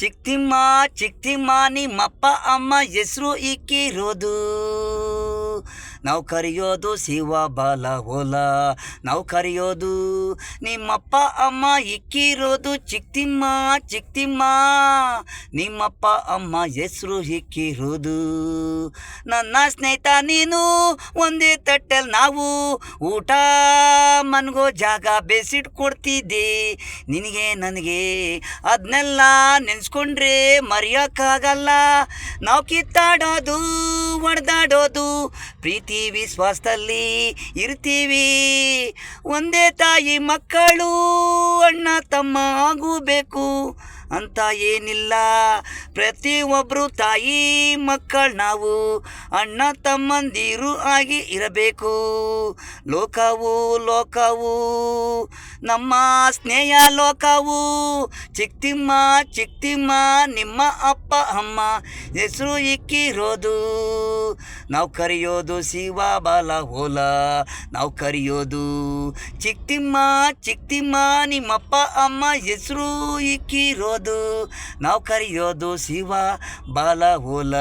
ಚಿಕ್ತಿಮ್ಮ ಚಿಕ್ತಿಮ್ಮ ನಿಮ್ಮಪ್ಪ ಅಮ್ಮ ಹೆಸರು ಇಕ್ಕಿರೋದು. ನಾವು ಕರೆಯೋದು ಶಿವ ಬಾಲ ಓಲ, ನಾವು ಕರೆಯೋದು ನಿಮ್ಮಪ್ಪ ಅಮ್ಮ ಇಕ್ಕಿರೋದು. ಚಿಕ್ತಿಮ್ಮ ಚಿಕ್ತಿಮ್ಮ ನಿಮ್ಮಪ್ಪ ಅಮ್ಮ ಹೆಸರು ಇಕ್ಕಿರೋದು. ನನ್ನ ಸ್ನೇಹಿತ ನೀನು ಒಂದೇ ತಟ್ಟೆಲ್ ನಾವು ಊಟ ಮನ್ಗೋ ಜಾಗ ಬೇಸಿಟ್ ಕೊಡ್ತಿದ್ದೆ ನಿನಗೆ ನನಗೆ. ಅದನ್ನೆಲ್ಲ ನೆನೆಸ್ಕೊಂಡ್ರೆ ಮರೆಯೋಕ್ಕಾಗಲ್ಲ. ನಾವು ಕಿತ್ತಾಡೋದು ಹೊಡೆದಾಡೋದು ಪ್ರೀತಿ ವಿಶ್ವಾಸದಲ್ಲಿ ಇರ್ತೀವಿ. ಒಂದೇ ತಾಯಿ ಮಕ್ಕಳು ಅಣ್ಣ ತಮ್ಮ ಆಗಬೇಕು ಅಂತ ಏನಿಲ್ಲ. ಪ್ರತಿಯೊಬ್ಬರು ತಾಯಿ ಮಕ್ಕಳು ನಾವು ಅಣ್ಣ ತಮ್ಮಂದಿರು ಆಗಿ ಇರಬೇಕು. ಲೋಕವು ಲೋಕವು ನಮ್ಮ ಸ್ನೇಹ ಲೋಕವು. ಚಿಕ್ತಿಮ್ಮ ಚಿಕ್ತಿಮ್ಮ ನಿಮ್ಮ ಅಪ್ಪ ಅಮ್ಮ ಹೆಸರು ಇಕ್ಕಿರೋದು. ನಾವು ಕರೆಯೋದು ಶಿವ ಬಾಲ ಓಲ, ನಾವು ಕರೆಯೋದು ಚಿಕ್ತಿಮ್ಮ ಚಿಕ್ತಿಮ್ಮ ನಿಮ್ಮಪ್ಪ ಅಮ್ಮ ಹೆಸರು ಇಕ್ಕಿರೋದು. ನಾವು ಕರೆಯೋದು ಶಿವ ಬಾಲ ಓಲ.